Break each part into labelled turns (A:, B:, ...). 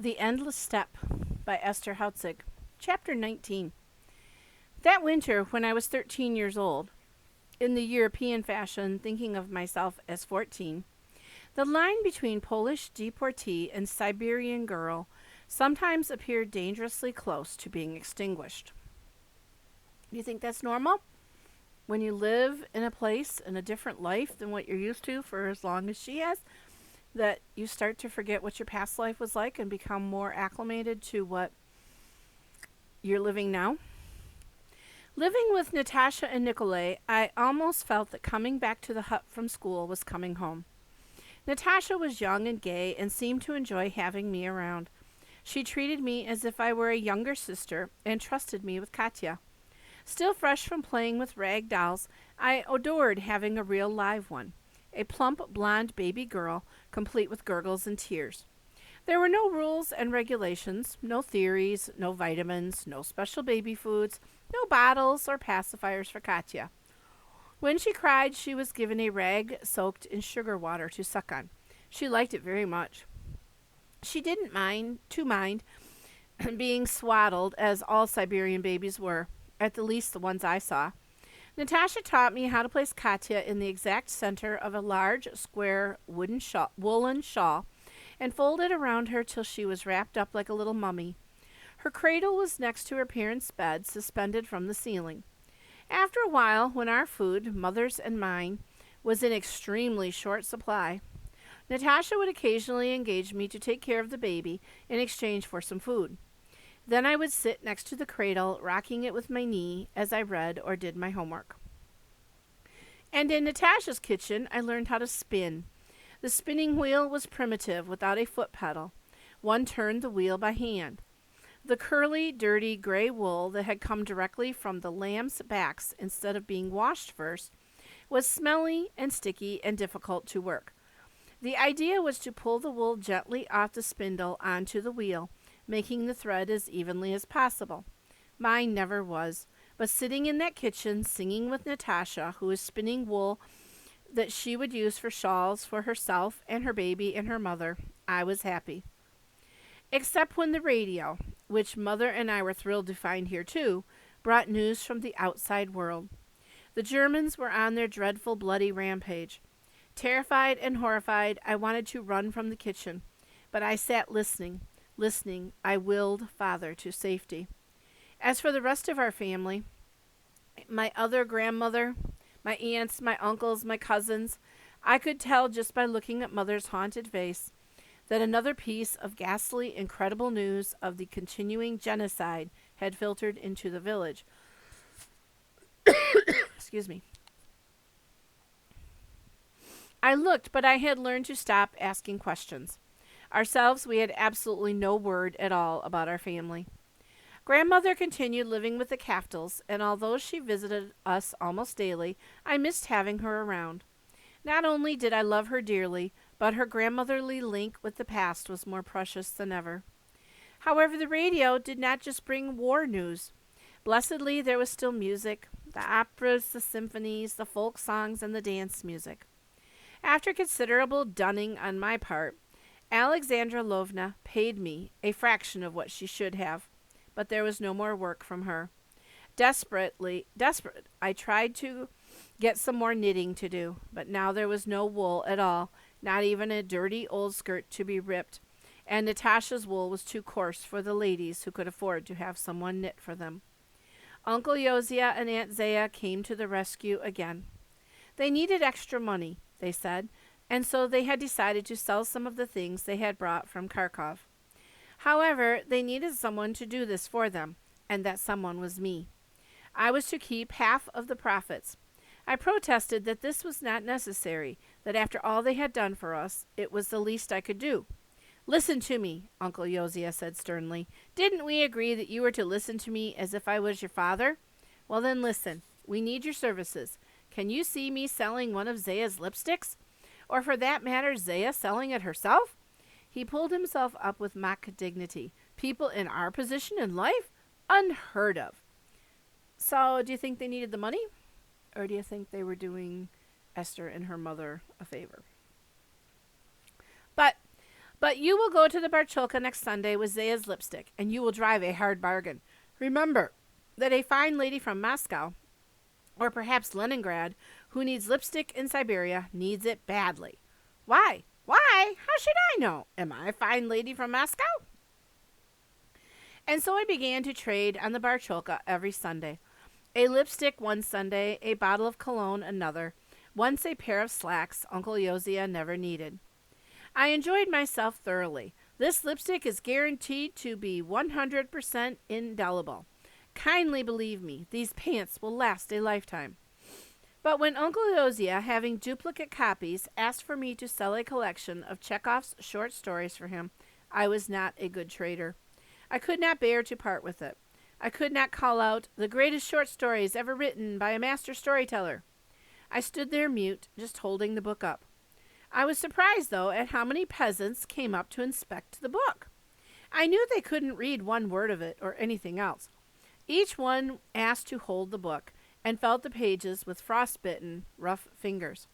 A: The Endless Steppe by Esther Hautzig. Chapter 19. That winter, when I was 13 years old, in the European fashion, thinking of myself as 14, the line between Polish deportee and Siberian girl sometimes appeared dangerously close to being extinguished. Do you think that's normal? When you live in a place in a different life than what you're used to for as long as she has, that you start to forget what your past life was like and become more acclimated to what you're living now? Living with Natasha and Nikolay, I almost felt that coming back to the hut from school was coming home. Natasha was young and gay and seemed to enjoy having me around. She treated me as if I were a younger sister and trusted me with Katya. Still fresh from playing with rag dolls, I adored having a real live one, a plump blonde baby girl, complete with gurgles and tears. There were no rules and regulations, no theories, no vitamins, no special baby foods, no bottles or pacifiers for Katya. When she cried, she was given a rag soaked in sugar water to suck on. She liked it very much. She didn't mind being swaddled, as all Siberian babies were, at the least the ones I saw. Natasha taught me how to place Katya in the exact center of a large, square woolen shawl and fold it around her till she was wrapped up like a little mummy. Her cradle was next to her parents' bed, suspended from the ceiling. After a while, when our food, mother's and mine, was in extremely short supply, Natasha would occasionally engage me to take care of the baby in exchange for some food. Then I would sit next to the cradle, rocking it with my knee as I read or did my homework. And in Natasha's kitchen, I learned how to spin. The spinning wheel was primitive, without a foot pedal. One turned the wheel by hand. The curly, dirty gray wool that had come directly from the lambs' backs instead of being washed first was smelly and sticky and difficult to work. The idea was to pull the wool gently off the spindle onto the wheel, making the thread as evenly as possible. Mine never was, but sitting in that kitchen singing with Natasha, who was spinning wool that she would use for shawls for herself and her baby and her mother, I was happy. Except when the radio, which Mother and I were thrilled to find here too, brought news from the outside world. The Germans were on their dreadful bloody rampage. Terrified and horrified, I wanted to run from the kitchen, but I sat listening. I willed Father to safety. As for the rest of our family, my other grandmother, my aunts, my uncles, my cousins, I could tell just by looking at Mother's haunted face that another piece of ghastly, incredible news of the continuing genocide had filtered into the village. Excuse me. I looked, but I had learned to stop asking questions. Ourselves, we had absolutely no word at all about our family. Grandmother continued living with the Caftels, and although she visited us almost daily, I missed having her around. Not only did I love her dearly, but her grandmotherly link with the past was more precious than ever. However, the radio did not just bring war news. Blessedly, there was still music, the operas, the symphonies, the folk songs, and the dance music. After considerable dunning on my part, Alexandra Lovna paid me a fraction of what she should have, but there was no more work from her. Desperate, I tried to get some more knitting to do, but now there was no wool at all, not even a dirty old skirt to be ripped, and Natasha's wool was too coarse for the ladies who could afford to have someone knit for them. Uncle Yosia and Aunt Zaya came to the rescue again. They needed extra money, they said, and so they had decided to sell some of the things they had brought from Kharkov. However, they needed someone to do this for them, and that someone was me. I was to keep half of the profits. I protested that this was not necessary, that after all they had done for us, it was the least I could do. "Listen to me," Uncle Yosia said sternly. "Didn't we agree that you were to listen to me as if I was your father? Well then listen, we need your services. Can you see me selling one of Zaya's lipsticks? Or for that matter, Zaya selling it herself?" He pulled himself up with mock dignity. "People in our position in life? Unheard of." So, do you think they needed the money? Or do you think they were doing Esther and her mother a favor? But But you will go to the Barcholka next Sunday with Zaya's lipstick, and you will drive a hard bargain. Remember that a fine lady from Moscow, or perhaps Leningrad, who needs lipstick in Siberia, needs it badly. Why? Why? How should I know? Am I a fine lady from Moscow? And so I began to trade on the Barcholka every Sunday. A lipstick one Sunday, a bottle of cologne another, once a pair of slacks Uncle Yosia never needed. I enjoyed myself thoroughly. This lipstick is guaranteed to be 100% indelible. Kindly believe me, these pants will last a lifetime. But when Uncle Yosia, having duplicate copies, asked for me to sell a collection of Chekhov's short stories for him, I was not a good trader. I could not bear to part with it. I could not call out, "The greatest short stories ever written by a master storyteller." I stood there mute, just holding the book up. I was surprised, though, at how many peasants came up to inspect the book. I knew they couldn't read one word of it or anything else. Each one asked to hold the book and felt the pages with frostbitten, rough fingers.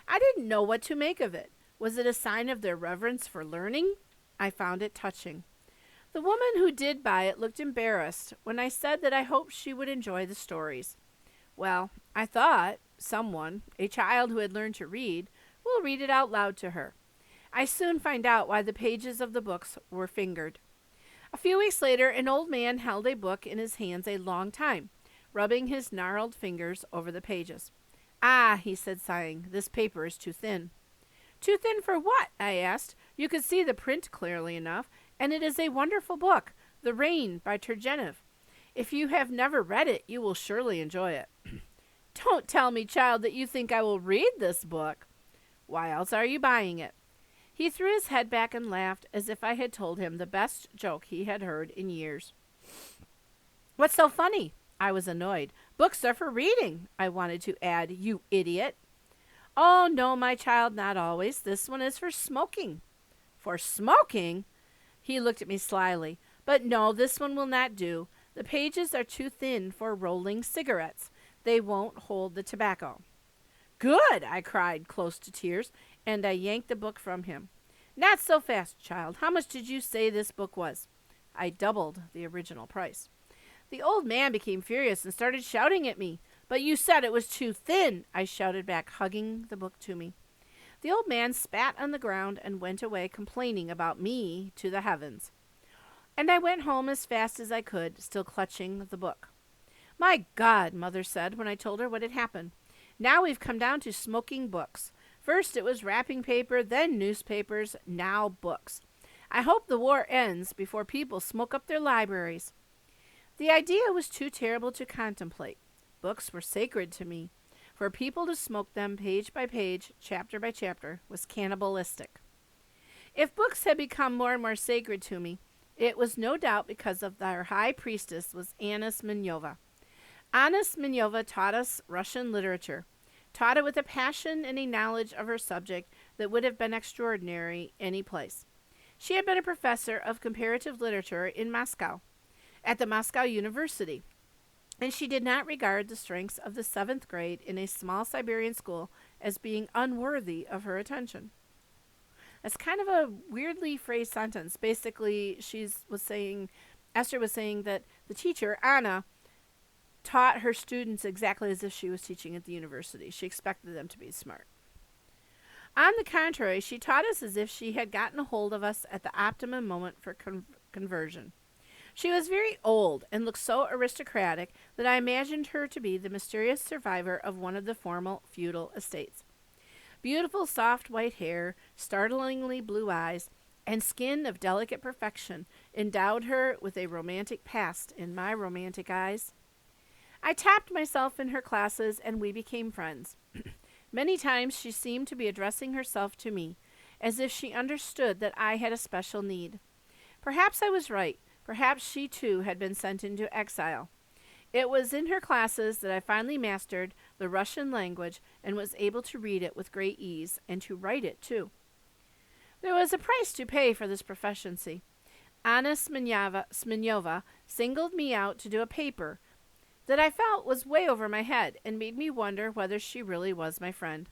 A: I didn't know what to make of it. Was it a sign of their reverence for learning? I found it touching. The woman who did buy it looked embarrassed when I said that I hoped she would enjoy the stories. Well, I thought someone, a child who had learned to read, will read it out loud to her. I soon find out why the pages of the books were fingered. A few weeks later, an old man held a book in his hands a long time, rubbing his gnarled fingers over the pages. "Ah," he said, sighing, "this paper is too thin." "Too thin for what?" I asked. "You could see the print clearly enough, and it is a wonderful book, The Rain by Turgenev. If you have never read it, you will surely enjoy it." "Don't tell me, child, that you think I will read this book." "Why else are you buying it?" He threw his head back and laughed as if I had told him the best joke he had heard in years. "What's so funny?" I was annoyed. "Books are for reading," I wanted to add, "you idiot." "Oh, no, my child, not always. This one is for smoking." "For smoking?" He looked at me slyly. "But no, this one will not do. The pages are too thin for rolling cigarettes. They won't hold the tobacco." "Good!" I cried, close to tears, and I yanked the book from him. "Not so fast, child. How much did you say this book was?" I doubled the original price. The old man became furious and started shouting at me. "But you said it was too thin," I shouted back, hugging the book to me. The old man spat on the ground and went away, complaining about me to the heavens. And I went home as fast as I could, still clutching the book. "My God," Mother said when I told her what had happened. "Now we've come down to smoking books. First it was wrapping paper, then newspapers, now books. I hope the war ends before people smoke up their libraries." The idea was too terrible to contemplate. Books were sacred to me. For people to smoke them page by page, chapter by chapter, was cannibalistic. If books had become more and more sacred to me, it was no doubt because of their high priestess was Anna Smenyova. Anna Smenyova taught us Russian literature, taught it with a passion and a knowledge of her subject that would have been extraordinary any place. She had been a professor of comparative literature in Moscow, at the Moscow University, and she did not regard the strengths of the 7th grade in a small Siberian school as being unworthy of her attention. That's kind of a weirdly phrased sentence. Basically, Esther was saying that the teacher, Anna, taught her students exactly as if she was teaching at the university. She expected them to be smart. On the contrary, she taught us as if she had gotten a hold of us at the optimum moment for conversion. She was very old and looked so aristocratic that I imagined her to be the mysterious survivor of one of the formal feudal estates. Beautiful soft white hair, startlingly blue eyes, and skin of delicate perfection endowed her with a romantic past in my romantic eyes. I tapped myself in her classes, and we became friends. Many times she seemed to be addressing herself to me, as if she understood that I had a special need. Perhaps I was right. Perhaps she too had been sent into exile. It was in her classes that I finally mastered the Russian language and was able to read it with great ease, and to write it too. There was a price to pay for this proficiency. Anna Smenyova singled me out to do a paper that I felt was way over my head and made me wonder whether she really was my friend.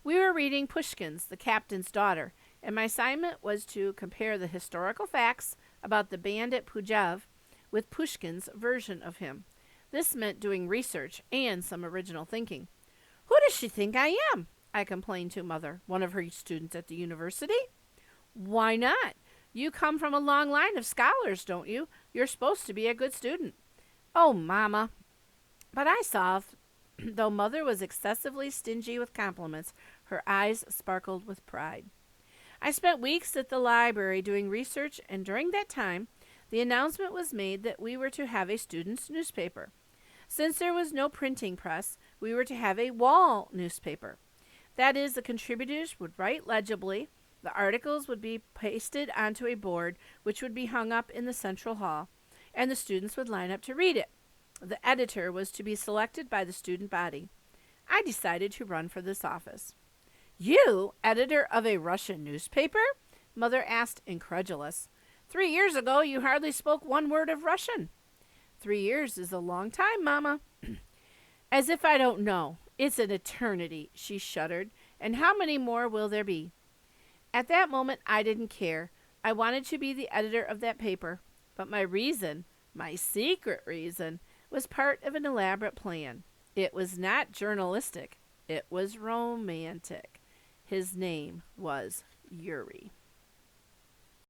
A: We were reading Pushkin's The Captain's Daughter, and my assignment was to compare the historical facts about the bandit Pujav with Pushkin's version of him. This meant doing research and some original thinking. Who does she think I am? I complained to Mother, one of her students at the university. Why not? You come from a long line of scholars, don't you? You're supposed to be a good student. Oh, Mama. But I saw, though Mother was excessively stingy with compliments, her eyes sparkled with pride. I spent weeks at the library doing research, and during that time, the announcement was made that we were to have a student's newspaper. Since there was no printing press, we were to have a wall newspaper. That is, the contributors would write legibly, the articles would be pasted onto a board which would be hung up in the central hall, and the students would line up to read it. The editor was to be selected by the student body. I decided to run for this office. You, editor of a Russian newspaper? Mother asked, incredulous. 3 years ago, you hardly spoke one word of Russian. 3 years is a long time, Mama. As if I don't know. It's an eternity, she shuddered. And how many more will there be? At that moment, I didn't care. I wanted to be the editor of that paper. But my reason, my secret reason, was part of an elaborate plan. It was not journalistic. It was romantic. His name was Yuri.